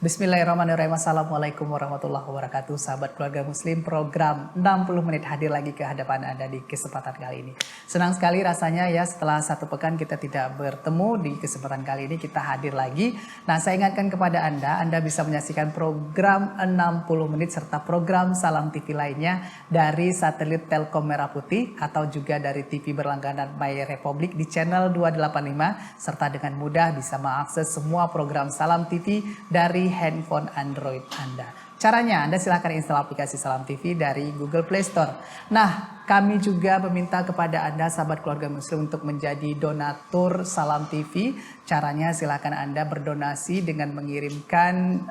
Bismillahirrahmanirrahim. Assalamualaikum warahmatullahi wabarakatuh. Sahabat keluarga muslim, program 60 menit hadir lagi ke hadapan Anda di kesempatan kali ini. Senang sekali rasanya ya, setelah satu pekan kita tidak bertemu, di kesempatan kali ini kita hadir lagi. Nah, saya ingatkan kepada Anda bisa menyaksikan program 60 menit serta program Salam TV lainnya dari satelit Telkom Merah Putih atau juga dari TV berlangganan My Republik di channel 285, serta dengan mudah bisa mengakses semua program Salam TV dari handphone Android Anda. Caranya, Anda silahkan install aplikasi Salam TV dari Google Play Store. Nah, kami juga meminta kepada Anda, sahabat keluarga muslim, untuk menjadi donatur Salam TV. Caranya, silahkan Anda berdonasi dengan mengirimkan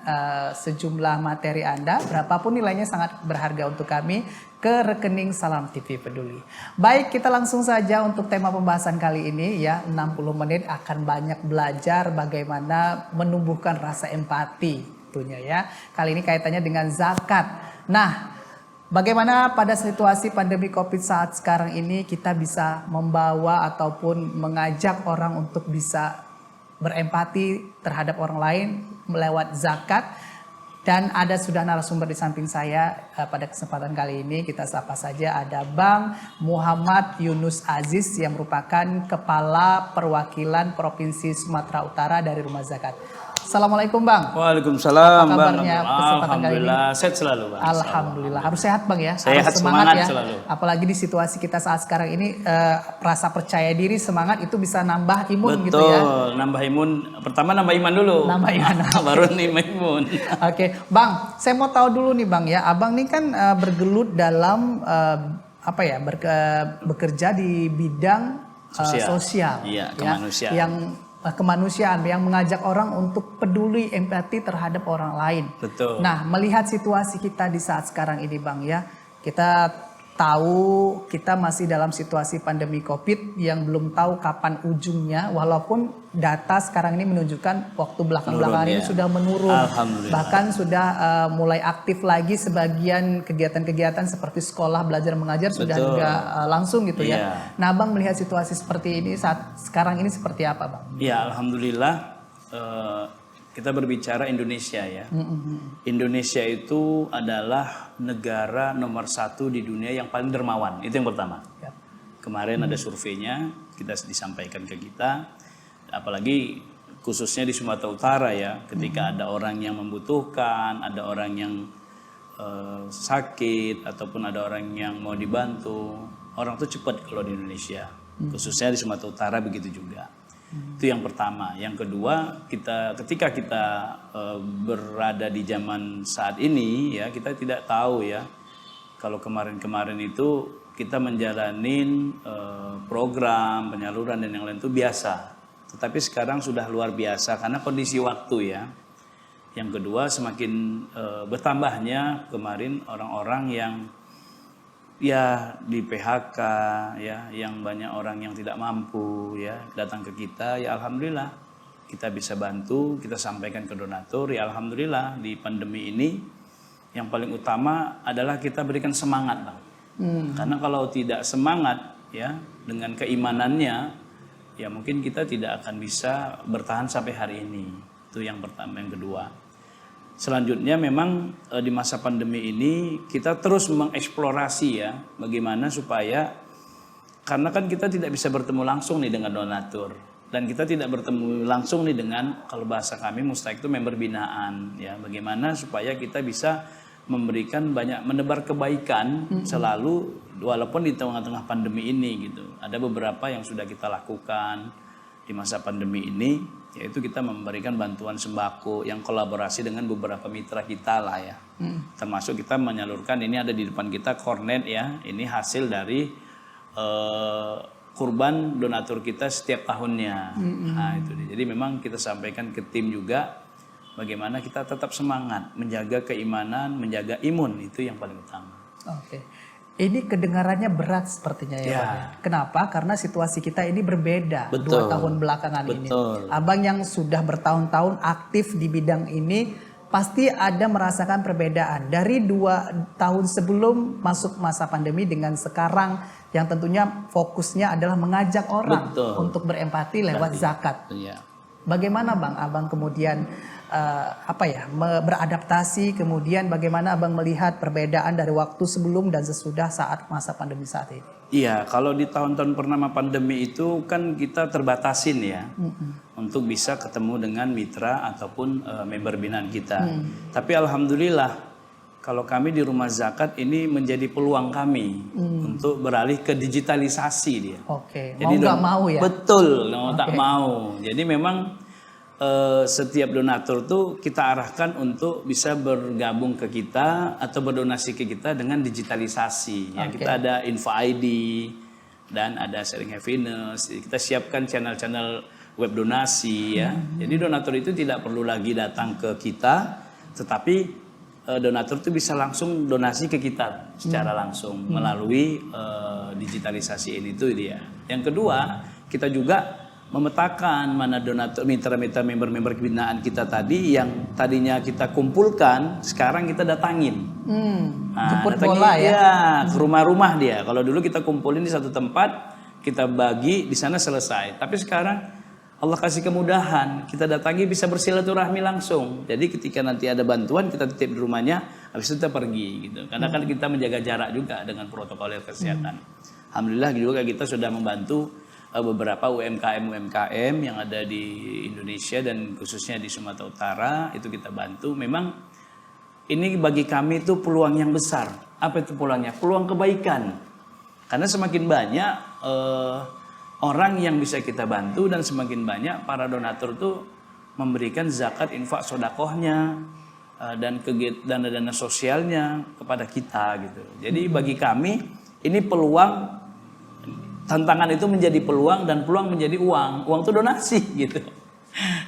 sejumlah materi Anda, berapapun nilainya sangat berharga untuk kami, ke rekening Salam TV Peduli. Baik, kita langsung saja untuk tema pembahasan kali ini ya. 60 menit akan banyak belajar bagaimana menumbuhkan rasa empati tentunya ya. Kali ini kaitannya dengan zakat. Nah, bagaimana pada situasi pandemi Covid saat sekarang ini kita bisa membawa ataupun mengajak orang untuk bisa berempati terhadap orang lain melewat zakat. Dan ada sudah narasumber di samping saya pada kesempatan kali ini. Kita sapa saja, ada Bang Muhammad Yunus Aziz yang merupakan Kepala Perwakilan Provinsi Sumatera Utara dari Rumah Zakat. Assalamualaikum Bang. Waalaikumsalam. Apa kabarnya kesempatan kali ini? Alhamdulillah, sehat selalu Bang. Alhamdulillah, harus sehat Bang ya. Sehat, harus semangat ya. Selalu. Apalagi di situasi kita saat sekarang ini, rasa percaya diri, semangat itu bisa nambah imun. Betul, gitu ya. Nambah imun. Pertama nambah iman dulu. Nambah iman. Baru nambah imun. Oke, Bang, saya mau tahu dulu nih Bang ya. Abang nih kan bergelut dalam bekerja di bidang sosial. Iya, ya, kemanusiaan. Kemanusiaan yang mengajak orang untuk peduli, empati terhadap orang lain. Betul. Nah, melihat situasi kita di saat sekarang ini Bang ya, kita tahu kita masih dalam situasi pandemi Covid yang belum tahu kapan ujungnya, walaupun data sekarang ini menunjukkan waktu belakang-belakangan ini sudah menurun. Bahkan sudah mulai aktif lagi sebagian kegiatan-kegiatan seperti sekolah, belajar mengajar sudah juga langsung gitu ya. Nah, Bang melihat situasi seperti ini saat sekarang ini seperti apa Bang? Ya, alhamdulillah kita berbicara Indonesia ya. Indonesia itu adalah negara nomor 1 di dunia yang paling dermawan. Itu yang pertama. Kemarin ada surveinya, kita disampaikan ke kita. Apalagi khususnya di Sumatera Utara ya. Ketika ada orang yang membutuhkan, ada orang yang sakit, ataupun ada orang yang mau dibantu. Orang tuh cepat kalau di Indonesia. Khususnya di Sumatera Utara begitu juga. Itu yang pertama. Yang kedua, ketika kita berada di zaman saat ini ya, kita tidak tahu ya, kalau kemarin-kemarin itu kita menjalanin program penyaluran dan yang lain itu biasa. Tetapi sekarang sudah luar biasa karena kondisi waktu ya. Yang kedua, semakin bertambahnya kemarin orang-orang yang ya di PHK ya, yang banyak orang yang tidak mampu ya datang ke kita, ya alhamdulillah kita bisa bantu, kita sampaikan ke donatur. Ya alhamdulillah di pandemi ini yang paling utama adalah kita berikan semangat Bang. Karena kalau tidak semangat ya dengan keimanannya, ya mungkin kita tidak akan bisa bertahan sampai hari ini. Itu yang pertama. Yang kedua, selanjutnya memang di masa pandemi ini kita terus mengeksplorasi ya bagaimana supaya, karena kan kita tidak bisa bertemu langsung nih dengan donatur, dan kita tidak bertemu langsung nih dengan, kalau bahasa kami mustahik itu member binaan ya, bagaimana supaya kita bisa memberikan banyak, menebar kebaikan selalu walaupun di tengah-tengah pandemi ini gitu. Ada beberapa yang sudah kita lakukan di masa pandemi ini, yaitu kita memberikan bantuan sembako yang kolaborasi dengan beberapa mitra kita lah ya. Termasuk kita menyalurkan, ini ada di depan kita kornet ya, ini hasil dari kurban donatur kita setiap tahunnya. Nah itu dia. Jadi memang kita sampaikan ke tim juga bagaimana kita tetap semangat menjaga keimanan, menjaga imun, itu yang paling utama. Oke. Ini kedengarannya berat sepertinya ya, Bang. Kenapa? Karena situasi kita ini berbeda. 2 tahun belakangan ini. Abang yang sudah bertahun-tahun aktif di bidang ini pasti ada merasakan perbedaan. Dari 2 tahun sebelum masuk masa pandemi dengan sekarang yang tentunya fokusnya adalah mengajak orang untuk berempati lewat zakat. Bagaimana Bang, Abang kemudian beradaptasi, kemudian bagaimana Abang melihat perbedaan dari waktu sebelum dan sesudah saat masa pandemi saat ini? Iya, kalau di tahun-tahun pertama pandemi itu kan kita terbatasin ya untuk bisa ketemu dengan mitra ataupun member binaan kita. Tapi alhamdulillah kalau kami di Rumah Zakat ini menjadi peluang kami untuk beralih ke digitalisasi dia. Oke, mau nggak mau ya? Betul, mau tak mau. Jadi memang setiap donatur tuh kita arahkan untuk bisa bergabung ke kita atau berdonasi ke kita dengan digitalisasi. Ya, kita ada info ID dan ada sharing happiness. Kita siapkan channel-channel web donasi ya. Jadi donatur itu tidak perlu lagi datang ke kita, tetapi donatur itu bisa langsung donasi ke kita secara langsung melalui digitalisasi ini tuh dia. Yang kedua, kita juga memetakan mana donatur mitra-mitra member-member kebinaan kita tadi yang tadinya kita kumpulkan, sekarang kita datangin. Jemput bola ya? Ya, ke rumah-rumah dia. Kalau dulu kita kumpulin di satu tempat, kita bagi di sana selesai. Tapi sekarang Allah kasih kemudahan, kita datangi bisa bersilaturahmi langsung. Jadi ketika nanti ada bantuan kita titip di rumahnya, habis itu kita pergi gitu. Karena kan kita menjaga jarak juga dengan protokol kesehatan. Alhamdulillah juga kita sudah membantu beberapa UMKM yang ada di Indonesia dan khususnya di Sumatera Utara, itu kita bantu. Memang ini bagi kami itu peluang yang besar. Apa itu peluangnya? Peluang kebaikan. Karena semakin banyak orang yang bisa kita bantu dan semakin banyak para donatur tuh memberikan zakat, infak, sodakohnya dan dana-dana sosialnya kepada kita gitu. Jadi bagi kami ini peluang. Tantangan itu menjadi peluang dan peluang menjadi uang. Uang itu donasi gitu.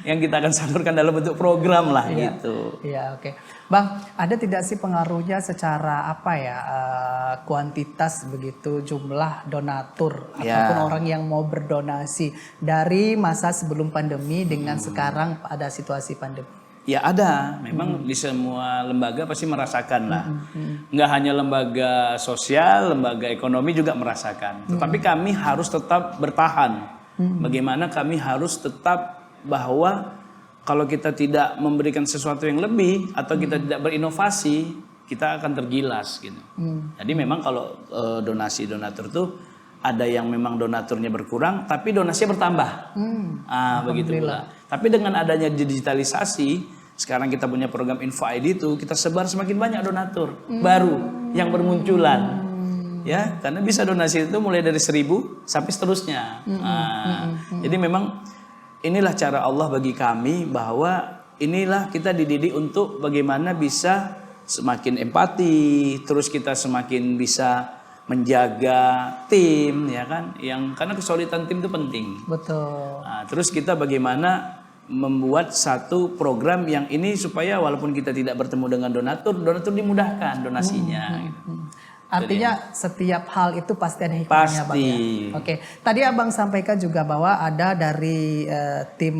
Yang kita akan salurkan dalam bentuk program lah gitu. Iya, oke. Bang, ada tidak sih pengaruhnya secara kuantitas begitu jumlah donatur ataupun orang yang mau berdonasi dari masa sebelum pandemi dengan sekarang pada situasi pandemi? Ya ada, memang di semua lembaga pasti merasakan lah. Nggak hanya lembaga sosial, lembaga ekonomi juga merasakan. Tetapi kami harus tetap bertahan. Bagaimana kami harus tetap bahwa kalau kita tidak memberikan sesuatu yang lebih atau kita tidak berinovasi, kita akan tergilas gitu. Jadi memang kalau donasi donatur tuh ada yang memang donaturnya berkurang, tapi donasinya bertambah. Begitu pula. Tapi dengan adanya digitalisasi, sekarang kita punya program Info ID itu, kita sebar semakin banyak donatur baru yang bermunculan. Ya, karena bisa donasi itu mulai dari 1.000 sampai seterusnya. Jadi memang inilah cara Allah bagi kami bahwa inilah kita dididik untuk bagaimana bisa semakin empati, terus kita semakin bisa menjaga tim, ya kan? Karena kesulitan tim itu penting. Betul. Terus kita bagaimana membuat satu program yang ini supaya walaupun kita tidak bertemu dengan donatur dimudahkan donasinya. Artinya setiap hal itu pasti ada hikmahnya, Bang, ya? Oke, tadi Abang sampaikan juga bahwa ada dari tim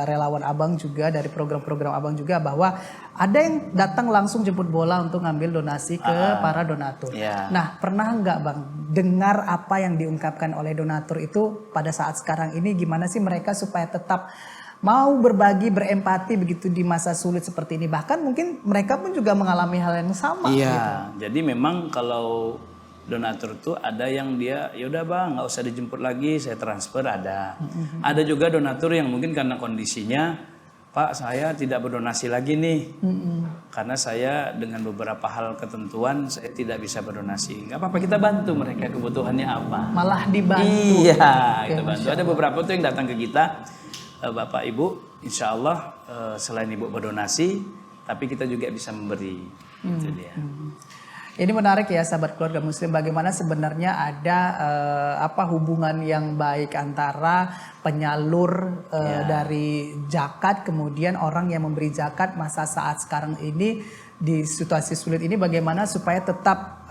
relawan Abang juga, dari program-program Abang juga, bahwa ada yang datang langsung jemput bola untuk ngambil donasi ke para donatur. Nah, pernah nggak Bang dengar apa yang diungkapkan oleh donatur itu pada saat sekarang ini, gimana sih mereka supaya tetap mau berbagi, berempati begitu di masa sulit seperti ini. Bahkan mungkin mereka pun juga mengalami hal yang sama. Iya, jadi memang kalau donatur tuh ada yang dia, yaudah Bang nggak usah dijemput lagi, saya transfer ada. Ada juga donatur yang mungkin karena kondisinya, Pak saya tidak berdonasi lagi nih. Karena saya dengan beberapa hal ketentuan saya tidak bisa berdonasi. Nggak apa-apa, kita bantu mereka kebutuhannya apa. Malah dibantu. Iya, kita bantu. Ada beberapa tuh yang datang ke kita, Bapak Ibu, insya Allah selain Ibu berdonasi, tapi kita juga bisa memberi. Itu dia. Ini menarik ya sahabat keluarga muslim, bagaimana sebenarnya ada hubungan yang baik antara penyalur dari zakat, kemudian orang yang memberi zakat masa saat sekarang ini di situasi sulit ini, bagaimana supaya tetap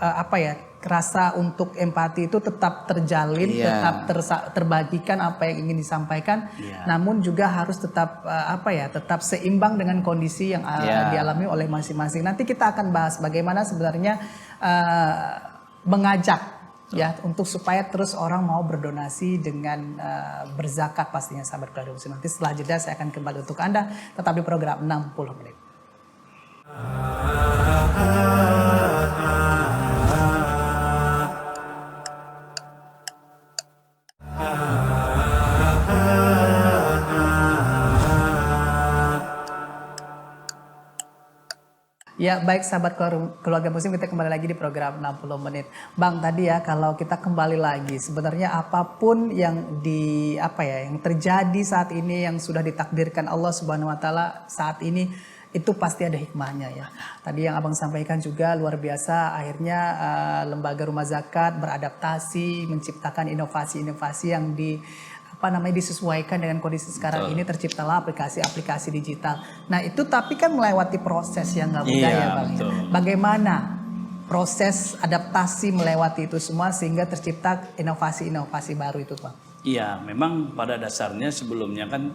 rasa untuk empati itu tetap terjalin, tetap terbagikan apa yang ingin disampaikan, namun juga harus tetap tetap seimbang dengan kondisi yang dialami oleh masing-masing. Nanti kita akan bahas bagaimana sebenarnya mengajak Ya, untuk supaya terus orang mau berdonasi dengan berzakat pastinya sahabat keluarga muslim. Nanti setelah jeda saya akan kembali untuk Anda tetap di program 60 menit. Ya, baik sahabat keluarga muslim, kita kembali lagi di program 60 menit. Bang, tadi ya kalau kita kembali lagi, sebenarnya apapun yang yang terjadi saat ini, yang sudah ditakdirkan Allah Subhanahu wa taala saat ini, itu pasti ada hikmahnya ya. Tadi yang Abang sampaikan juga luar biasa, akhirnya lembaga rumah zakat beradaptasi, menciptakan inovasi-inovasi yang disesuaikan dengan kondisi sekarang ini, terciptalah aplikasi-aplikasi digital. Nah itu tapi kan melewati proses yang nggak mudah ya Bang. Ya. Bagaimana proses adaptasi melewati itu semua sehingga tercipta inovasi-inovasi baru itu Bang? Iya, memang pada dasarnya sebelumnya kan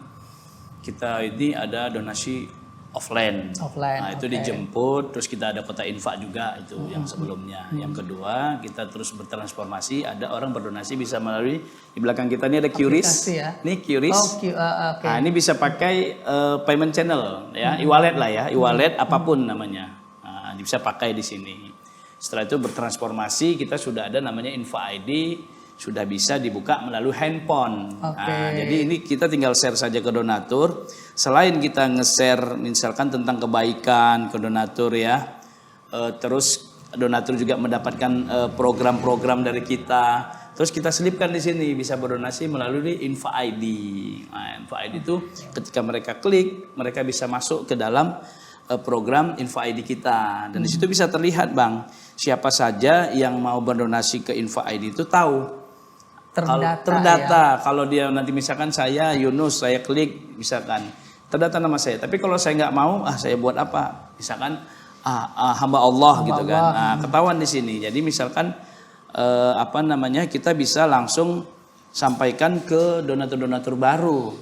kita ini ada donasi offline. Nah itu dijemput, terus kita ada kota infak juga itu yang sebelumnya. Yang kedua kita terus bertransformasi, ada orang berdonasi bisa melalui di belakang kita ini ada QRIS. Ya? Ini QRIS. Nah ini bisa pakai payment channel ya, e-wallet lah ya, e-wallet apapun namanya. Nah, bisa pakai di sini. Setelah itu bertransformasi, kita sudah ada namanya Info ID, sudah bisa dibuka melalui handphone. Nah, jadi ini kita tinggal share saja ke donatur. Selain kita nge-share misalkan tentang kebaikan ke donatur ya, terus donatur juga mendapatkan program-program dari kita. Terus kita selipkan di sini bisa berdonasi melalui Info ID. Nah, Info ID itu ketika mereka klik, mereka bisa masuk ke dalam program Info ID kita. Dan di situ bisa terlihat Bang, siapa saja yang mau berdonasi ke Info ID itu tahu. Terdata. Kalau dia nanti misalkan saya Yunus, saya klik misalkan terdata nama saya. Tapi kalau saya nggak mau, saya buat apa? Misalkan hamba Allah gitu kan. Nah, ketahuan di sini. Jadi misalkan kita bisa langsung sampaikan ke donatur-donatur baru.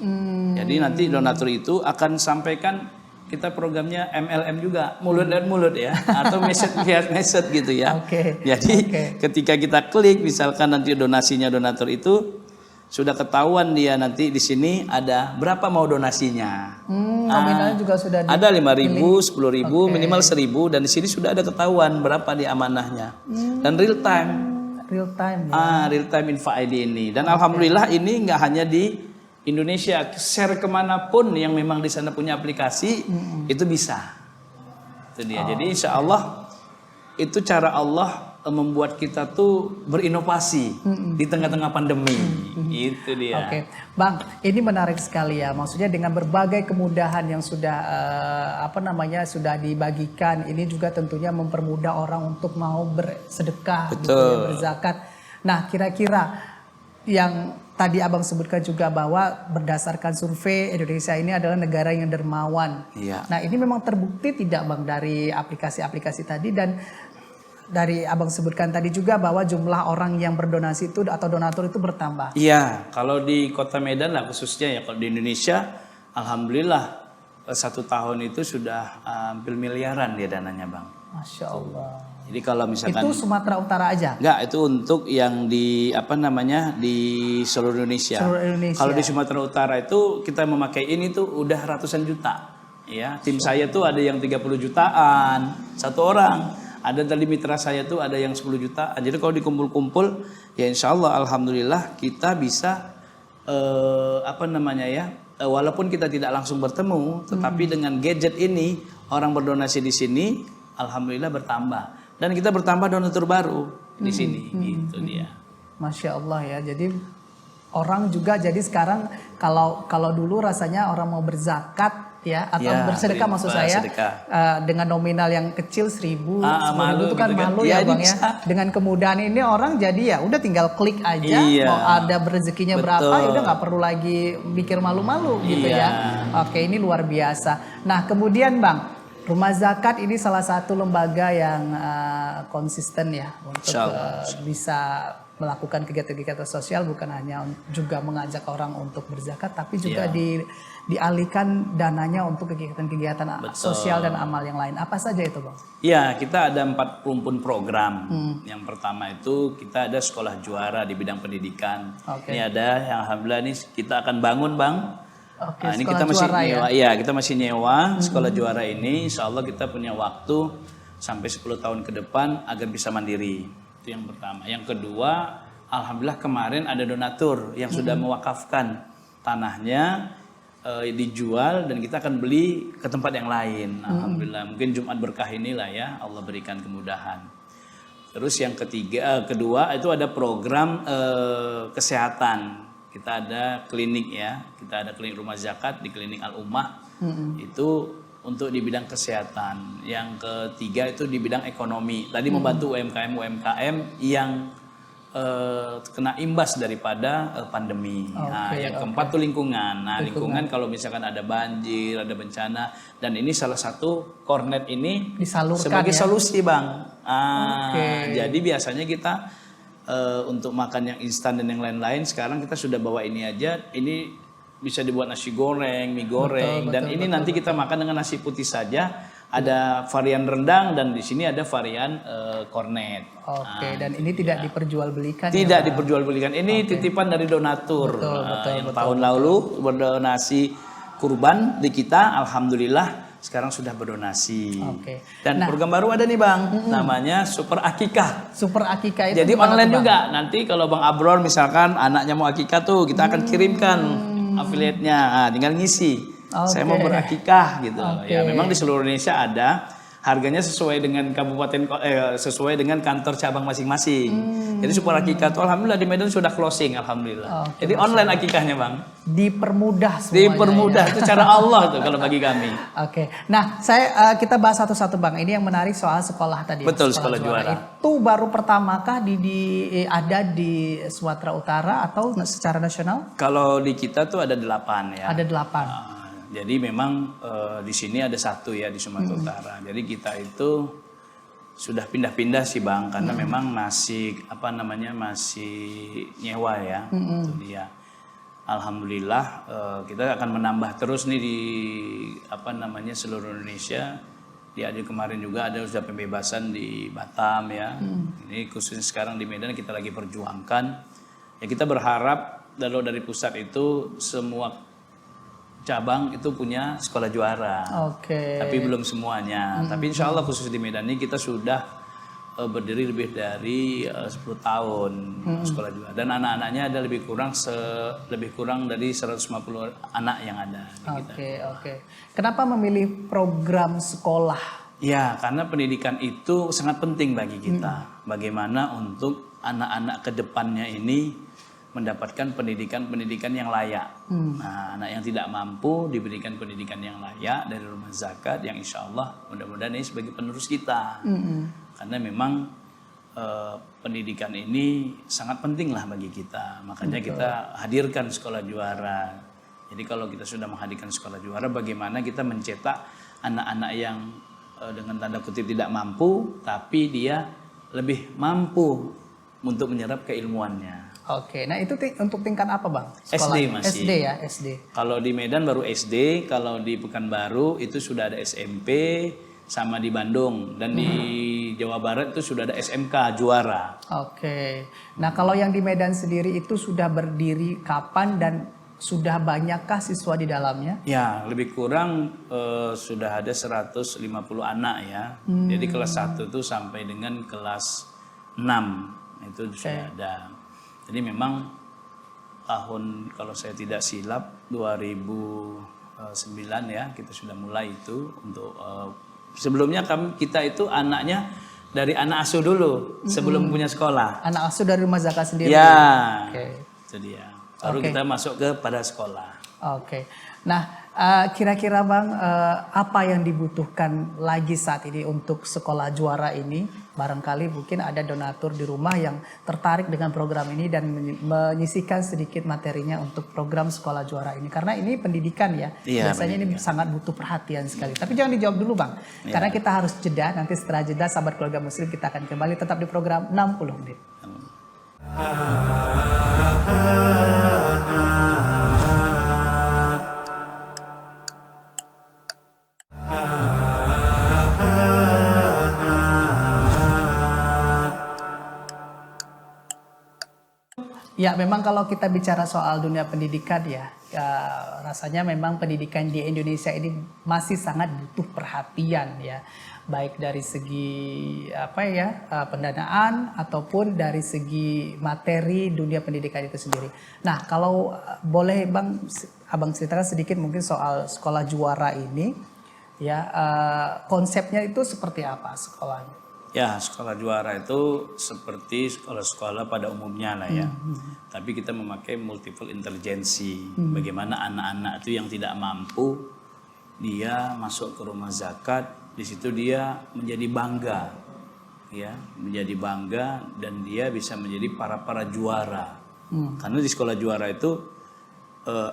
Jadi nanti donatur itu akan sampaikan kita programnya MLM juga, mulut dan mulut ya, atau message gitu ya. Jadi ketika kita klik misalkan nanti donasinya donatur itu sudah ketahuan dia nanti di sini ada berapa mau donasinya. Nominalnya juga sudah ada 5.000, 10.000, minimal 1.000 dan di sini sudah ada ketahuan berapa di amanahnya. Dan real time ya. Real time Info ID ini. Dan alhamdulillah ini nggak hanya di Indonesia, share kemanapun yang memang di sana punya aplikasi itu bisa. Itu dia. Jadi insya Allah itu cara Allah membuat kita tuh berinovasi di tengah-tengah pandemi. Itu dia. Bang, ini menarik sekali ya. Maksudnya dengan berbagai kemudahan yang sudah sudah dibagikan, ini juga tentunya mempermudah orang untuk mau bersedekah, gitu ya, berzakat. Nah, kira-kira yang tadi Abang sebutkan juga bahwa berdasarkan survei Indonesia ini adalah negara yang dermawan. Nah ini memang terbukti tidak Bang dari aplikasi-aplikasi tadi, dan dari Abang sebutkan tadi juga bahwa jumlah orang yang berdonasi itu atau donatur itu bertambah. Iya, kalau di Kota Medan lah khususnya ya, kalau di Indonesia alhamdulillah 1 tahun itu sudah hampir miliaran dia dananya Bang. Masya Allah. Jadi kalau misalkan itu Sumatera Utara aja? Enggak, itu untuk yang di di seluruh Indonesia. Kalau di Sumatera Utara itu kita memakai ini tuh udah ratusan juta. Ya, tim saya tuh ada yang 30 jutaan satu orang. Ada tadi mitra saya tuh ada yang 10 jutaan. Jadi kalau dikumpul-kumpul ya insya Allah alhamdulillah kita bisa walaupun kita tidak langsung bertemu, tetapi dengan gadget ini orang berdonasi di sini alhamdulillah bertambah. Dan kita bertambah donatur baru di sini, gitu dia. Masya Allah ya. Jadi orang juga jadi sekarang kalau dulu rasanya orang mau berzakat ya atau bersedekah maksud saya dengan nominal yang kecil 1.000, 10.000 itu kan malu ya Bang ya. Dengan kemudahan ini orang jadi ya udah tinggal klik aja mau ada rezekinya berapa ya udah nggak perlu lagi mikir malu-malu gitu ya. Oke, ini luar biasa. Nah kemudian Bang, Rumah Zakat ini salah satu lembaga yang konsisten ya untuk bisa melakukan kegiatan-kegiatan sosial, bukan hanya juga mengajak orang untuk berzakat, tapi juga dialihkan dananya untuk kegiatan-kegiatan sosial dan amal yang lain. Apa saja itu, Bang? Iya, kita ada 4 rumpun program. Yang pertama itu kita ada sekolah juara di bidang pendidikan. Ini ada yang alhamdulillah ini kita akan bangun, Bang. Nah, ini kita masih nyewa, kita masih nyewa sekolah juara ini. Insya Allah kita punya waktu sampai 10 tahun ke depan agar bisa mandiri. Itu yang pertama. Yang kedua, alhamdulillah kemarin ada donatur yang sudah mewakafkan tanahnya, dijual dan kita akan beli ke tempat yang lain. Alhamdulillah. Mungkin Jumat berkah inilah ya, Allah berikan kemudahan. Terus yang kedua itu ada program kesehatan. Kita ada klinik ya, kita ada klinik Rumah Zakat di klinik Al-Ummah. Itu untuk di bidang kesehatan. Yang ketiga itu di bidang ekonomi. Tadi membantu UMKM yang kena imbas daripada pandemi. Nah, yang keempat itu lingkungan. Nah, lingkungan kalau misalkan ada banjir, ada bencana, dan ini salah satu Kornet ini disalurkan sebagai solusi, Bang. Jadi biasanya kita untuk makan yang instan dan yang lain-lain, sekarang kita sudah bawa ini aja. Ini bisa dibuat nasi goreng, mie goreng, dan ini nanti kita makan dengan nasi putih saja. Ada varian rendang dan di sini ada varian kornet. Dan ini tidak diperjualbelikan. Tidak diperjualbelikan. Ini titipan dari donatur yang tahun lalu berdonasi kurban di kita. Alhamdulillah sekarang sudah berdonasi. Dan program baru ada nih, Bang, namanya Super Akikah. Super Akikah itu jadi online juga. Nanti kalau Bang Abror misalkan anaknya mau akikah tuh, kita akan kirimkan affiliate-nya, tinggal ngisi. Saya mau berakikah gitu. Ya memang di seluruh Indonesia ada. Harganya sesuai dengan kabupaten, sesuai dengan kantor cabang masing-masing. Jadi Super Akikah itu alhamdulillah di Medan sudah closing, alhamdulillah. Jadi online akikahnya, Bang. Dipermudah semuanya. Dipermudah, itu cara Allah tuh kalau bagi kami. Nah, kita bahas satu-satu, Bang. Ini yang menarik soal sekolah tadi. Betul, sekolah juara. Itu baru pertamakah ada di Sumatera Utara atau secara nasional? Kalau di kita tuh ada 8 ya. Ada 8. Jadi memang di sini ada 1 ya di Sumatera Utara. Jadi kita itu sudah pindah-pindah sih, Bang, karena memang masih masih nyewa ya. Itu dia. Alhamdulillah kita akan menambah terus nih di seluruh Indonesia. Di Adil kemarin juga ada sudah pembebasan di Batam ya. Ini khususnya sekarang di Medan kita lagi perjuangkan. Ya kita berharap dari pusat itu semua cabang itu punya sekolah juara. Tapi belum semuanya. Tapi insya Allah khusus di Medan ini kita sudah berdiri lebih dari 10 tahun sekolah juara. Dan anak-anaknya ada lebih kurang dari 150 anak yang ada di kita. Kenapa memilih program sekolah? Ya, karena pendidikan itu sangat penting bagi kita. Bagaimana untuk anak-anak ke depannya ini mendapatkan pendidikan yang layak. Nah, anak yang tidak mampu diberikan pendidikan yang layak dari Rumah Zakat yang insya Allah mudah-mudahan ini sebagai penerus kita. Karena memang pendidikan ini sangat penting lah bagi kita. Makanya kita hadirkan sekolah juara. Jadi kalau kita sudah menghadirkan sekolah juara, bagaimana kita mencetak anak-anak yang dengan tanda kutip tidak mampu, tapi dia lebih mampu untuk menyerap keilmuannya. Nah itu untuk tingkat apa, Bang? SD masih. SD ya, SD. Kalau di Medan baru SD, kalau di Pekanbaru itu sudah ada SMP, sama di Bandung. Dan di Jawa Barat itu sudah ada SMK juara. Nah kalau yang di Medan sendiri itu sudah berdiri kapan dan sudah banyakkah siswa di dalamnya? Ya, lebih kurang sudah ada 150 anak ya. Jadi kelas 1 itu sampai dengan kelas 6 itu sudah ada. Jadi memang tahun kalau saya tidak silap 2009 ya kita sudah mulai itu untuk sebelumnya kita itu anaknya dari anak asuh dulu sebelum punya sekolah. Anak asuh dari Rumah Zakat sendiri. Ya. Itu dia. Baru kita masuk ke pada sekolah. Nah, Kira-kira Bang, apa yang dibutuhkan lagi saat ini untuk sekolah juara ini? Barangkali mungkin ada donatur di rumah yang tertarik dengan program ini dan menyisihkan sedikit materinya untuk program sekolah juara ini. Karena ini pendidikan ya, Iya, biasanya ini sangat butuh perhatian sekali. Tapi jangan dijawab dulu Bang, karena kita harus jeda. Nanti setelah jeda sahabat keluarga muslim kita akan kembali tetap di program 60 menit. Ya, memang kalau kita bicara soal dunia pendidikan ya, rasanya memang pendidikan di Indonesia ini masih sangat butuh perhatian ya, baik dari segi pendanaan ataupun dari segi materi dunia pendidikan itu sendiri. Nah, kalau boleh Abang ceritakan sedikit mungkin soal sekolah juara ini, ya konsepnya itu seperti apa sekolahnya? Ya, sekolah juara itu seperti sekolah-sekolah pada umumnya lah ya. Tapi kita memakai multiple intelligency. Bagaimana anak-anak itu yang tidak mampu, dia masuk ke rumah zakat, di situ dia menjadi bangga. Ya, menjadi bangga dan dia bisa menjadi para juara. Karena di sekolah juara itu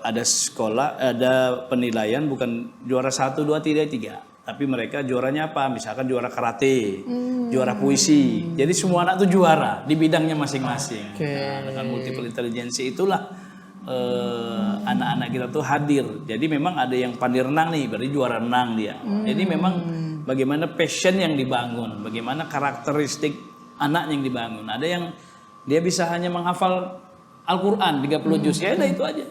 ada penilaian bukan juara 1, 2, 3. Tapi mereka juaranya apa? Misalkan juara karate, juara puisi. Jadi semua anak itu juara di bidangnya masing-masing. Nah, dengan multiple intelligence itulah anak-anak kita tuh hadir. Jadi memang ada yang pandai renang nih, berarti juara renang dia. Jadi memang bagaimana passion yang dibangun, bagaimana karakteristik anak yang dibangun. Ada yang dia bisa hanya menghafal Al-Quran 30 juz, ya udah itu aja.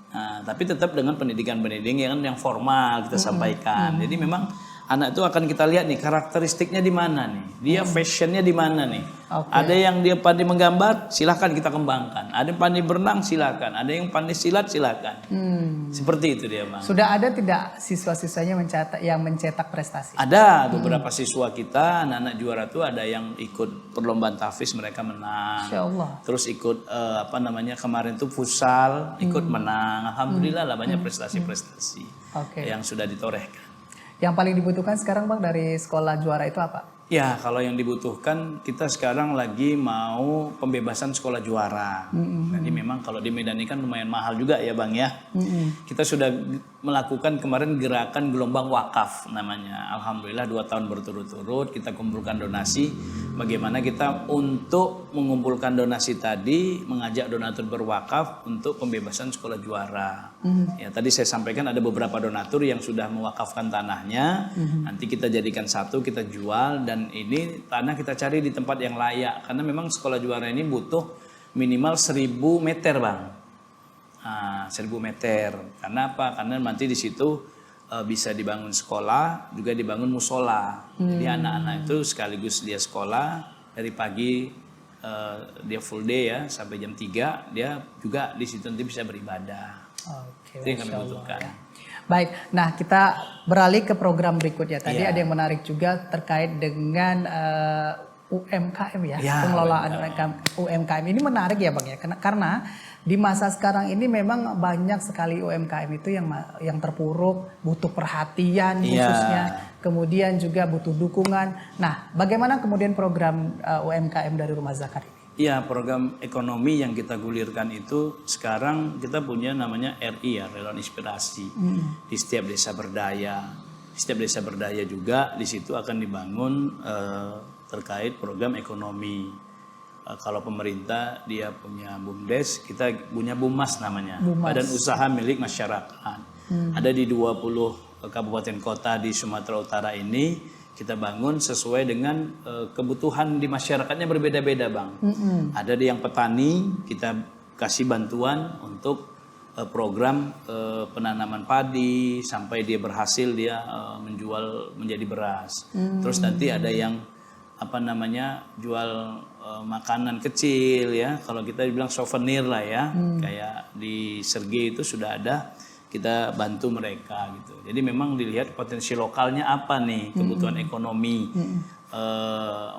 Nah, tapi tetap dengan pendidikan-pendidikan yang formal kita sampaikan. Jadi memang anak itu akan kita lihat nih karakteristiknya di mana nih, dia fashionnya di mana nih. Ada yang dia pandai menggambar, silahkan kita kembangkan. Ada yang pandai berenang, silahkan. Ada yang pandai silat, silahkan. Seperti itu dia Bang. Sudah ada tidak siswa-siswanya yang mencetak prestasi? Ada beberapa siswa kita, anak-anak juara tuh ada yang ikut perlombaan tahfiz, mereka menang. Insya Allah. Terus ikut kemarin tuh futsal, ikut menang. Alhamdulillah lah banyak prestasi-prestasi yang sudah ditorehkan. Yang paling dibutuhkan sekarang Bang dari sekolah juara itu apa? Ya, kalau yang dibutuhkan kita sekarang lagi mau pembebasan sekolah juara. Jadi memang kalau di Medan ini kan lumayan mahal juga ya Bang ya. Kita sudah melakukan kemarin gerakan gelombang wakaf namanya. Alhamdulillah 2 tahun berturut-turut kita kumpulkan donasi. Bagaimana kita untuk mengumpulkan donasi tadi mengajak donatur berwakaf untuk pembebasan sekolah juara. Ya, tadi saya sampaikan ada beberapa donatur yang sudah mewakafkan tanahnya. Nanti kita jadikan satu, kita jual dan ini tanah kita cari di tempat yang layak karena memang sekolah juara ini butuh minimal 1000 meter Bang. 1000 meter. Karena apa? Karena nanti di situ bisa dibangun sekolah, juga dibangun musola. Jadi anak-anak itu sekaligus dia sekolah dari pagi dia full day ya sampai jam 3 dia juga di situ nanti bisa beribadah. Itu yang kami butuhkan. Ya. Baik, nah kita beralih ke program berikutnya. Tadi ada yang menarik juga terkait dengan UMKM ya, pengelolaan UMKM ini menarik ya Bang ya, karena di masa sekarang ini memang banyak sekali UMKM itu yang terpuruk, butuh perhatian khususnya, kemudian juga butuh dukungan. Nah, bagaimana kemudian program UMKM dari Rumah Zakat ini? Iya, program ekonomi yang kita gulirkan itu sekarang kita punya namanya RI ya, Relawan Inspirasi. Di setiap desa berdaya. Di setiap desa berdaya juga di situ akan dibangun terkait program ekonomi. Kalau pemerintah dia punya BUMDes, kita punya BUMAS namanya. Badan Usaha Milik Masyarakat. Ada di 20 kabupaten kota di Sumatera Utara ini. Kita bangun sesuai dengan kebutuhan di masyarakatnya berbeda-beda Bang. Ada yang petani, kita kasih bantuan untuk program penanaman padi sampai dia berhasil dia menjual menjadi beras. Terus nanti ada yang jual makanan kecil ya. Kalau kita bilang souvenir lah ya. Kayak di Sergei itu sudah ada. Kita bantu mereka gitu. Jadi memang dilihat potensi lokalnya apa nih, kebutuhan ekonomi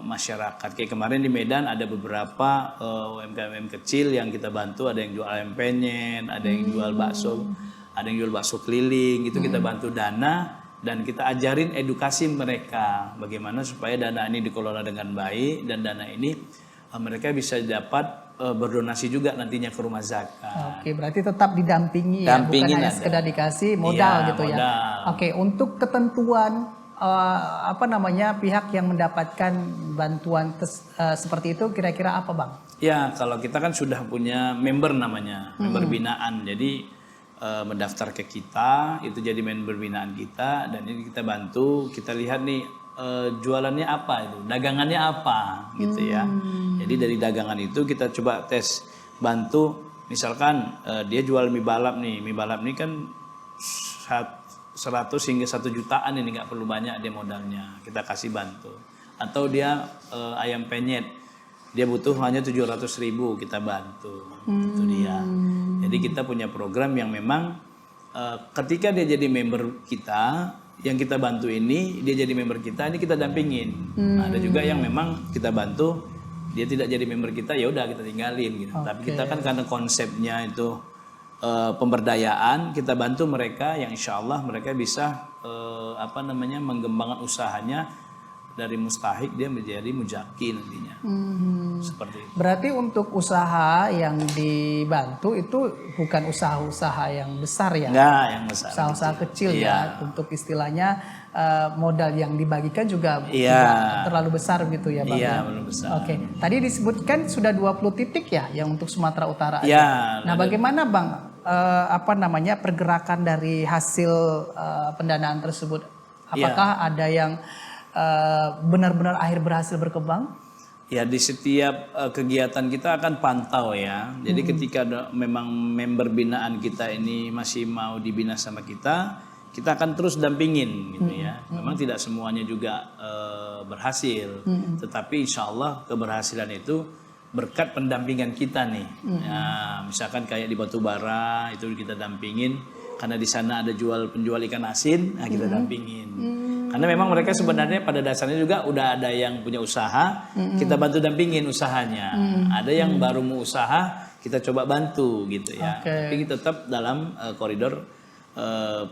masyarakat. Kayak kemarin di Medan ada beberapa UMKM kecil yang kita bantu, ada yang jual ayam penyet, ada yang jual bakso, ada yang jual bakso keliling, itu kita bantu dana dan kita ajarin edukasi mereka bagaimana supaya dana ini dikelola dengan baik dan dana ini mereka bisa dapat berdonasi juga nantinya ke rumah zakat. Oke, berarti tetap didampingi ya, bukan hanya sekedar dikasih modal gitu ya. Oke, untuk ketentuan pihak yang mendapatkan bantuan seperti itu kira-kira apa, Bang? Ya, kalau kita kan sudah punya member namanya, member binaan. Jadi mendaftar ke kita, itu jadi member binaan kita dan ini kita bantu, kita lihat nih jualannya apa itu, dagangannya apa gitu ya. Jadi dari dagangan itu kita coba tes, bantu misalkan dia jual mie balap nih. Mie balap nih kan 100 hingga 1 jutaan ini, nggak perlu banyak dia modalnya, kita kasih bantu. Atau dia ayam penyet, dia butuh hanya 700.000, kita bantu. Itu dia. Jadi kita punya program yang memang ketika dia jadi member kita, yang kita bantu ini, dia jadi member kita, ini kita dampingin. Nah, ada juga yang memang kita bantu, dia tidak jadi member kita, ya udah kita tinggalin gitu. Tapi kita kan karena konsepnya itu pemberdayaan, kita bantu mereka yang insya Allah mereka bisa mengembangkan usahanya dari mustahik dia menjadi muzaki nantinya. Seperti itu. Berarti untuk usaha yang dibantu itu bukan usaha-usaha yang besar ya? Enggak, yang besar. Usaha-usaha kecil ya. Untuk istilahnya modal yang dibagikan juga tidak terlalu besar gitu ya, Bang? Iya, belum besar. Oke. Tadi disebutkan sudah 20 titik ya yang untuk Sumatera Utara aja. Ya, nah, bagaimana, Bang, pergerakan dari hasil pendanaan tersebut? Apakah ada yang benar-benar akhir berhasil berkembang? Ya, di setiap kegiatan kita akan pantau ya. Jadi ketika memang member binaan kita ini masih mau dibina sama kita akan terus dampingin gitu ya. Memang tidak semuanya juga berhasil, tetapi insya Allah keberhasilan itu berkat pendampingan kita nih. Ya, misalkan kayak di Batubara itu kita dampingin karena di sana ada penjual ikan asin, nah kita dampingin. Karena memang mereka sebenarnya pada dasarnya juga udah ada yang punya usaha, kita bantu dampingin usahanya. Ada yang baru mau usaha, kita coba bantu gitu ya. Tapi tetap dalam koridor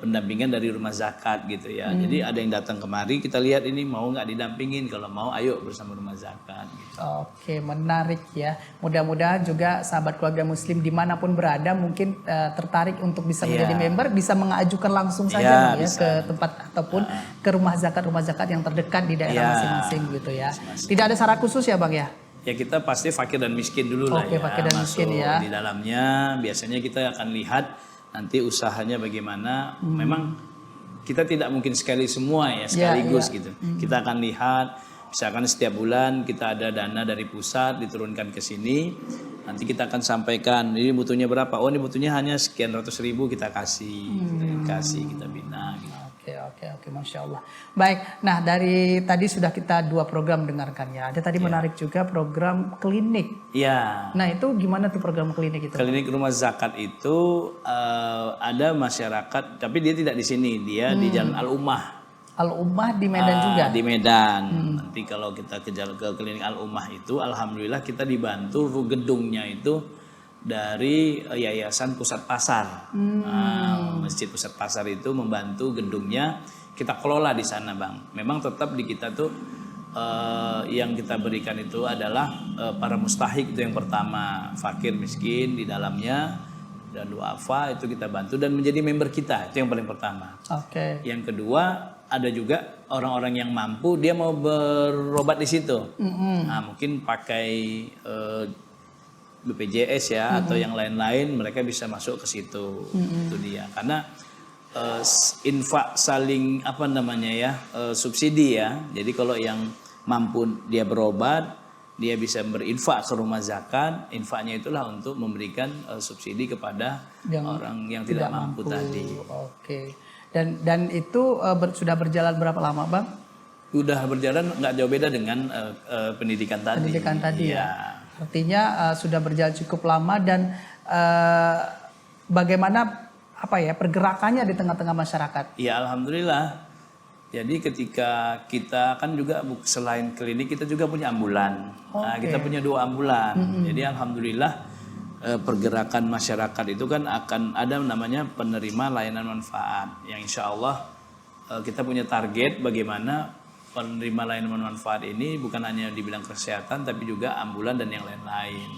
pendampingan dari rumah zakat gitu ya. Jadi ada yang datang kemari, kita lihat ini mau nggak didampingin, kalau mau ayo bersama rumah zakat. Gitu. Oke, menarik ya. Mudah-mudahan juga sahabat keluarga muslim dimanapun berada mungkin tertarik untuk bisa menjadi member, bisa mengajukan langsung saja ya ke tempat ataupun ke rumah zakat yang terdekat di daerah masing-masing gitu ya. Tidak ada syarat khusus ya, Bang ya? Ya kita pasti fakir dan miskin dulu lah ya. Fakir dan miskin ya. Di dalamnya biasanya kita akan lihat nanti usahanya bagaimana. Memang kita tidak mungkin semua ya sekaligus gitu. Kita akan lihat, misalkan setiap bulan kita ada dana dari pusat diturunkan ke sini. Nanti kita akan sampaikan ini butuhnya berapa. Oh, ini butuhnya hanya sekian ratus ribu, kita kasih, kita bina. Gitu. Oke, Masya Allah. Baik, nah dari tadi sudah kita 2 program dengarkan ya. Ada tadi menarik juga program klinik. Iya. Nah itu gimana tuh program klinik itu? Klinik rumah zakat itu ada masyarakat, tapi dia tidak di sini, dia di Jalan Al-Ummah. Al-Ummah di Medan juga? Di Medan. Nanti kalau kita ke klinik Al-Ummah itu, alhamdulillah kita dibantu gedungnya itu dari Yayasan Pusat Pasar. Masjid Pusat Pasar itu membantu gedungnya, kita kelola di sana, Bang. Memang tetap di kita tuh yang kita berikan itu adalah para mustahik, itu yang pertama, fakir miskin di dalamnya, dan duafa itu kita bantu dan menjadi member kita, itu yang paling pertama. Yang kedua, ada juga orang-orang yang mampu, dia mau berobat di situ. Nah, mungkin pakai BPJS ya atau yang lain-lain, mereka bisa masuk ke situ. Itu dia. Karena infak saling subsidi ya. Jadi kalau yang mampu dia berobat, dia bisa berinfak ke rumah zakat. Infaknya itulah untuk memberikan subsidi kepada orang yang tidak mampu tadi. Oke. Dan itu sudah berjalan berapa lama, Bang? Sudah berjalan nggak jauh beda dengan pendidikan tadi. Pendidikan tadi ya. Artinya sudah berjalan cukup lama dan bagaimana pergerakannya di tengah-tengah masyarakat? Ya, alhamdulillah. Jadi ketika kita kan juga selain klinik kita juga punya ambulan. Nah, kita punya 2 ambulan. Jadi alhamdulillah pergerakan masyarakat itu kan akan ada namanya penerima layanan manfaat yang insya Allah kita punya target bagaimana penerima layanan manfaat ini bukan hanya di bidang kesehatan tapi juga ambulan dan yang lain-lain.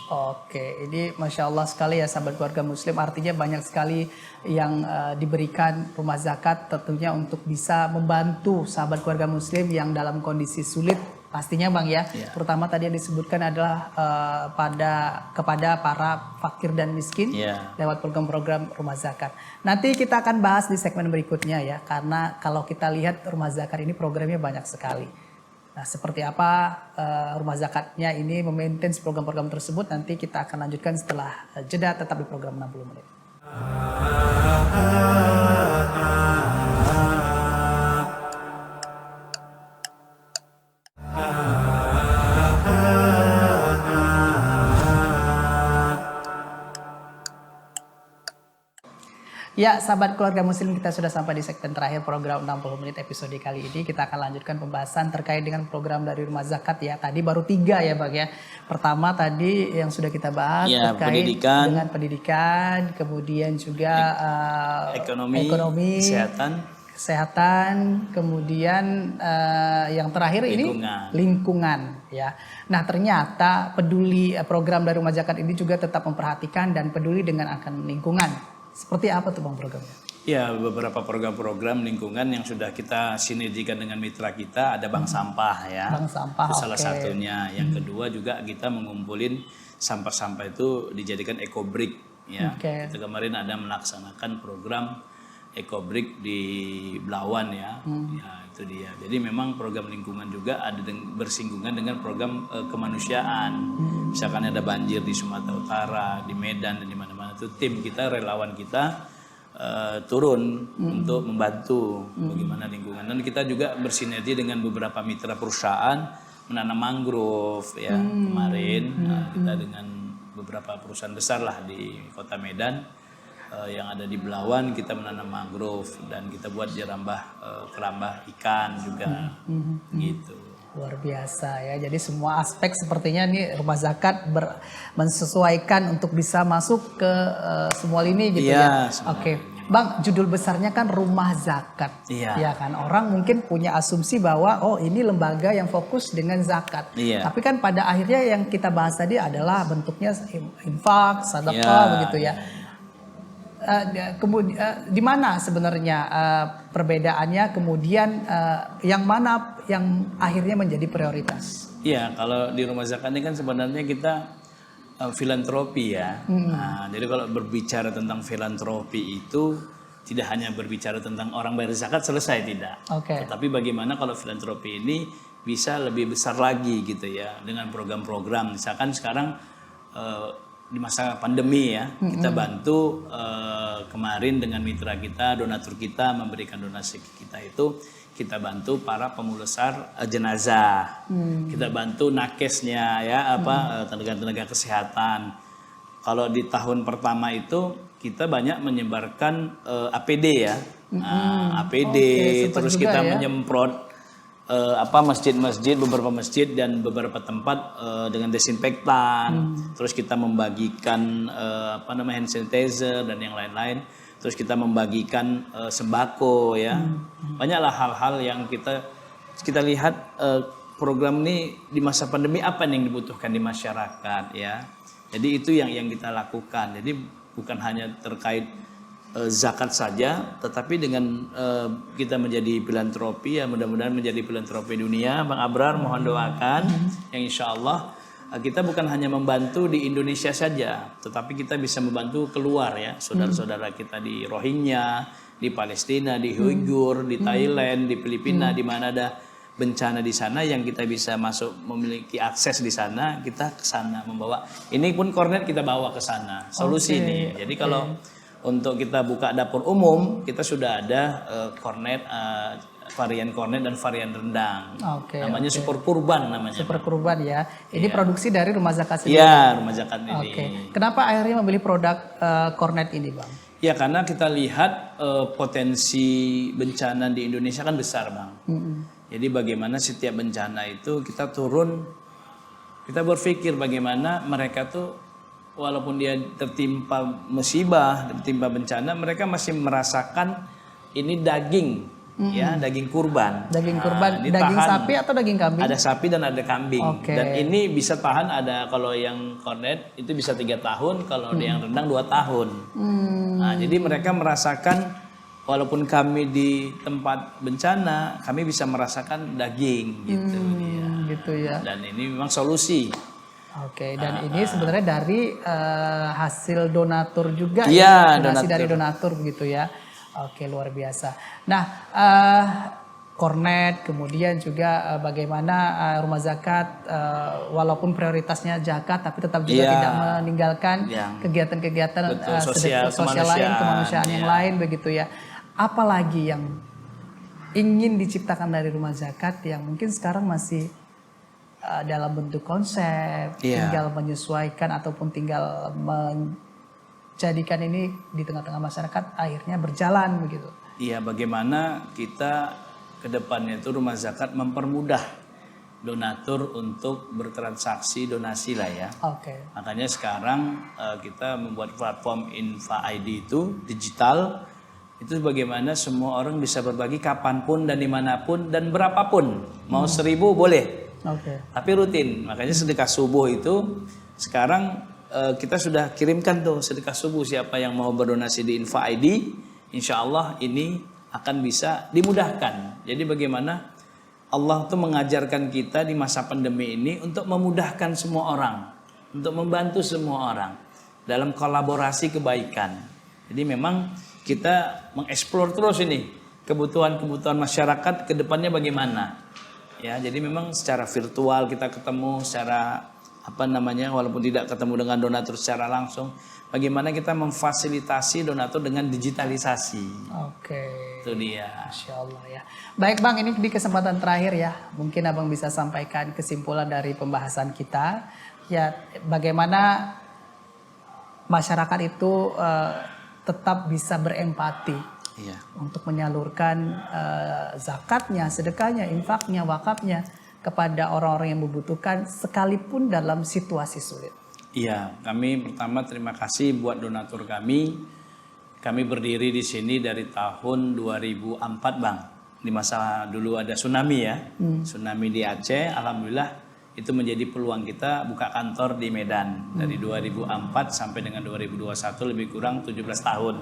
Oke, ini Masya Allah sekali ya sahabat keluarga muslim, artinya banyak sekali yang diberikan rumah zakat tentunya untuk bisa membantu sahabat keluarga muslim yang dalam kondisi sulit pastinya Bang ya. Terutama tadi yang disebutkan adalah kepada para fakir dan miskin lewat program-program rumah zakat. Nanti kita akan bahas di segmen berikutnya ya, karena kalau kita lihat rumah zakat ini programnya banyak sekali. Nah, seperti apa rumah zakatnya ini memaintain program-program tersebut nanti kita akan lanjutkan setelah jeda, tetap di program 60 menit. Ya, sahabat keluarga muslim, kita sudah sampai di segmen terakhir program 60 menit episode kali ini. Kita akan lanjutkan pembahasan terkait dengan program dari rumah zakat ya. Tadi baru 3 ya Bang ya. Pertama tadi yang sudah kita bahas terkait dengan pendidikan, kemudian juga ekonomi, kesehatan, kemudian yang terakhir lingkungan ya. Nah, ternyata peduli program dari rumah zakat ini juga tetap memperhatikan dan peduli dengan akan lingkungan. Seperti apa tuh Bang programnya? Ya, beberapa program-program lingkungan yang sudah kita sinergikan dengan mitra kita, ada bank sampah ya. Bank sampah, itu salah satunya. Yang kedua juga kita mengumpulin sampah-sampah itu dijadikan eco-brick ya. Kita kemarin ada melaksanakan program eco-brick di Belawan ya. Ya, itu dia. Jadi memang program lingkungan juga ada bersinggungan dengan program kemanusiaan. Misalkan ada banjir di Sumatera Utara, di Medan dan di mana-mana, itu tim kita, relawan kita turun untuk membantu bagaimana lingkungan. Dan kita juga bersinergi dengan beberapa mitra perusahaan menanam mangrove ya kemarin. Kita dengan beberapa perusahaan besar lah di Kota Medan yang ada di Belawan, kita menanam mangrove dan kita buat kerambah ikan juga gitu. Luar biasa ya, jadi semua aspek sepertinya nih rumah zakat mensesuaikan untuk bisa masuk ke semua lini gitu ya. Oke, Bang, judul besarnya kan rumah zakat, ya kan, orang mungkin punya asumsi bahwa oh ini lembaga yang fokus dengan zakat, tapi kan pada akhirnya yang kita bahas tadi adalah bentuknya infak, sedekah begitu ya. Kemudian di mana sebenarnya perbedaannya, kemudian yang mana yang akhirnya menjadi prioritas? Iya, kalau di rumah zakat ini kan sebenarnya kita filantropi ya. Nah, jadi kalau berbicara tentang filantropi itu tidak hanya berbicara tentang orang bayar zakat selesai, tidak. Tetapi bagaimana kalau filantropi ini bisa lebih besar lagi gitu ya, dengan program-program. Misalkan sekarang di masa pandemi ya, kita bantu kemarin dengan mitra kita, donatur kita memberikan donasi kita itu, kita bantu para pemulesar jenazah, kita bantu nakesnya ya, tenaga-tenaga kesehatan. Kalau di tahun pertama itu kita banyak menyebarkan APD ya, APD, terus kita menyemprot masjid-masjid, beberapa masjid dan beberapa tempat dengan desinfektan. Terus kita membagikan hand sanitizer dan yang lain-lain. Terus kita membagikan sembako ya. Banyaklah hal-hal yang kita lihat program ini di masa pandemi apa yang dibutuhkan di masyarakat ya. Jadi itu yang kita lakukan. Jadi bukan hanya terkait zakat saja, tetapi dengan kita menjadi filantropi ya, mudah-mudahan menjadi filantropi dunia. Bang Abrar mohon doakan yang insya Allah kita bukan hanya membantu di Indonesia saja, tetapi kita bisa membantu keluar ya, saudara-saudara kita di Rohingya, di Palestina, di Uyghur, di Thailand, di Filipina, di mana ada bencana di sana yang kita bisa masuk, memiliki akses di sana, kita ke sana membawa. Ini pun kornet kita bawa ke sana. Solusi ini. Jadi kalau untuk kita buka dapur umum, kita sudah ada kornet, varian kornet dan varian rendang. Namanya Super Kurban namanya. Super Kurban ya. Ini produksi dari rumah zakat sendiri. Iya, rumah zakat ini. Kenapa akhirnya memilih produk kornet ini, Bang? Ya karena kita lihat potensi bencana di Indonesia kan besar, Bang. Jadi bagaimana setiap bencana itu kita turun, kita berpikir bagaimana mereka tuh walaupun dia tertimpa musibah, tertimpa bencana, mereka masih merasakan ini daging, ya daging kurban. Daging kurban, ini daging tahan. sapi atau daging kambing? Ada sapi dan ada kambing. Oke. Dan ini bisa tahan, ada kalau yang kornet itu bisa 3 tahun, kalau yang rendang 2 tahun. Nah, jadi mereka merasakan, walaupun kami di tempat bencana, kami bisa merasakan daging gitu. Gitu ya. Dan ini memang solusi. Oke, dan ini sebenarnya dari hasil donatur juga Iya, donasi donatur. dari donatur begitu ya. Oke, luar biasa. Nah, Kornet, kemudian juga bagaimana rumah zakat, walaupun prioritasnya zakat, tapi tetap juga Iya. tidak meninggalkan Yang kegiatan-kegiatan betul, sosial lain, kemanusiaan yang iya. lain begitu ya. Apalagi yang ingin diciptakan dari rumah zakat yang mungkin sekarang masih dalam bentuk konsep, Iya. tinggal menyesuaikan ataupun tinggal menjadikan ini di tengah-tengah masyarakat akhirnya berjalan begitu. Iya, bagaimana kita ke depannya itu rumah zakat mempermudah donatur untuk bertransaksi donasi lah ya. Oke. Makanya sekarang kita membuat platform Infa ID itu digital, itu bagaimana semua orang bisa berbagi kapanpun dan dimanapun dan berapapun, mau 1000 boleh. Oke. Tapi rutin, makanya sedekah subuh itu sekarang kita sudah kirimkan tuh sedekah subuh, siapa yang mau berdonasi di Infa ID, insya Allah ini akan bisa dimudahkan. Jadi bagaimana Allah tuh mengajarkan kita di masa pandemi ini untuk memudahkan semua orang, untuk membantu semua orang dalam kolaborasi kebaikan. Jadi memang kita mengeksplor terus ini kebutuhan-kebutuhan masyarakat ke depannya bagaimana. Ya, jadi memang secara virtual kita ketemu, secara walaupun tidak ketemu dengan donatur secara langsung, bagaimana kita memfasilitasi donatur dengan digitalisasi. Oke. Itu dia. Masya Allah ya. Baik Bang, ini di kesempatan terakhir ya, mungkin Abang bisa sampaikan kesimpulan dari pembahasan kita. Ya, bagaimana masyarakat itu tetap bisa berempati Iya. untuk menyalurkan zakatnya, sedekahnya, infaknya, wakafnya kepada orang-orang yang membutuhkan sekalipun dalam situasi sulit. Iya, kami pertama terima kasih buat donatur kami. Kami berdiri di sini dari tahun 2004, Bang. Di masa dulu ada tsunami ya. Tsunami di Aceh, alhamdulillah itu menjadi peluang kita buka kantor di Medan. Dari 2004 sampai dengan 2021 lebih kurang 17 tahun.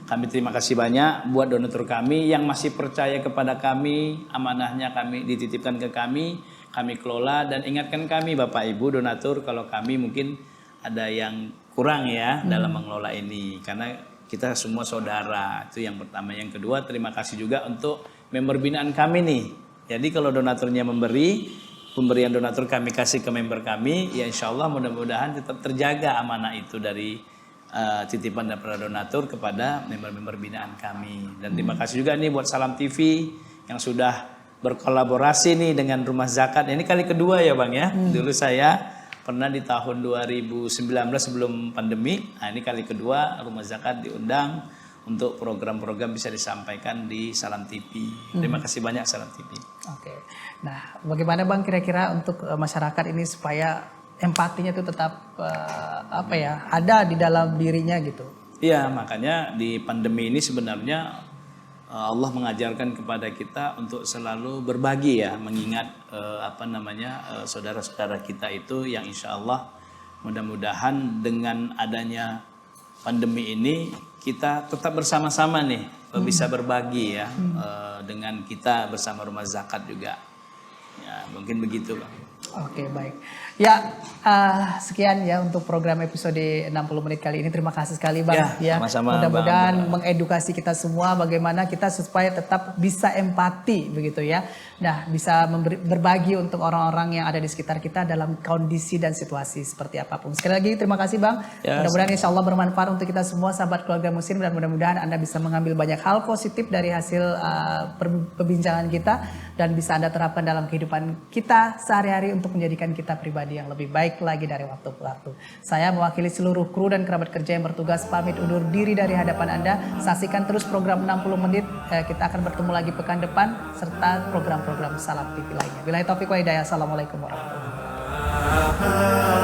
Kami terima kasih banyak buat donatur kami yang masih percaya kepada kami, amanahnya kami dititipkan ke kami kelola dan ingatkan kami Bapak Ibu donatur kalau kami mungkin ada yang kurang ya dalam mengelola ini, karena kita semua saudara. Itu yang pertama. Yang kedua, terima kasih juga untuk member binaan kami nih. Jadi kalau donaturnya memberi, pemberian donatur kami kasih ke member kami, ya insya Allah mudah-mudahan tetap terjaga amanah itu dari titipan daripada donatur kepada member-member binaan kami. Dan terima kasih juga nih buat Salam TV yang sudah berkolaborasi nih dengan Rumah Zakat. Ini kali kedua ya Bang ya. Dulu saya pernah di tahun 2019 sebelum pandemi. Nah ini kali kedua Rumah Zakat diundang untuk program-program bisa disampaikan di Salam TV. Terima kasih banyak Salam TV. Oke. Nah, bagaimana Bang kira-kira untuk masyarakat ini supaya empatinya itu tetap ada di dalam dirinya gitu? Iya, makanya di pandemi ini sebenarnya Allah mengajarkan kepada kita untuk selalu berbagi ya, mengingat saudara-saudara kita itu yang insya Allah mudah-mudahan dengan adanya pandemi ini kita tetap bersama-sama nih bisa berbagi ya dengan kita bersama Rumah Zakat juga. Ya, mungkin begitu Bang. Oke, baik. Ya, sekian ya untuk program episode 60 menit kali ini. Terima kasih sekali Bang. Ya, sama-sama, mudah-mudahan Bang. mengedukasi kita semua bagaimana kita supaya tetap bisa empati begitu ya. Nah, bisa berbagi untuk orang-orang yang ada di sekitar kita dalam kondisi dan situasi seperti apapun. Sekali lagi terima kasih Bang. Ya, mudah-mudahan insya Allah bermanfaat untuk kita semua sahabat keluarga muslim, dan mudah-mudahan Anda bisa mengambil banyak hal positif dari hasil perbincangan kita dan bisa Anda terapkan dalam kehidupan kita sehari-hari untuk menjadikan kita pribadi yang lebih baik lagi dari waktu ke waktu. Saya mewakili seluruh kru dan kerabat kerja yang bertugas pamit undur diri dari hadapan Anda. Saksikan terus program 60 menit. Kita akan bertemu lagi pekan depan serta program-program Salam TV lainnya. Billahi taufiq wa hidayah. Assalamualaikum warahmatullahi wabarakatuh.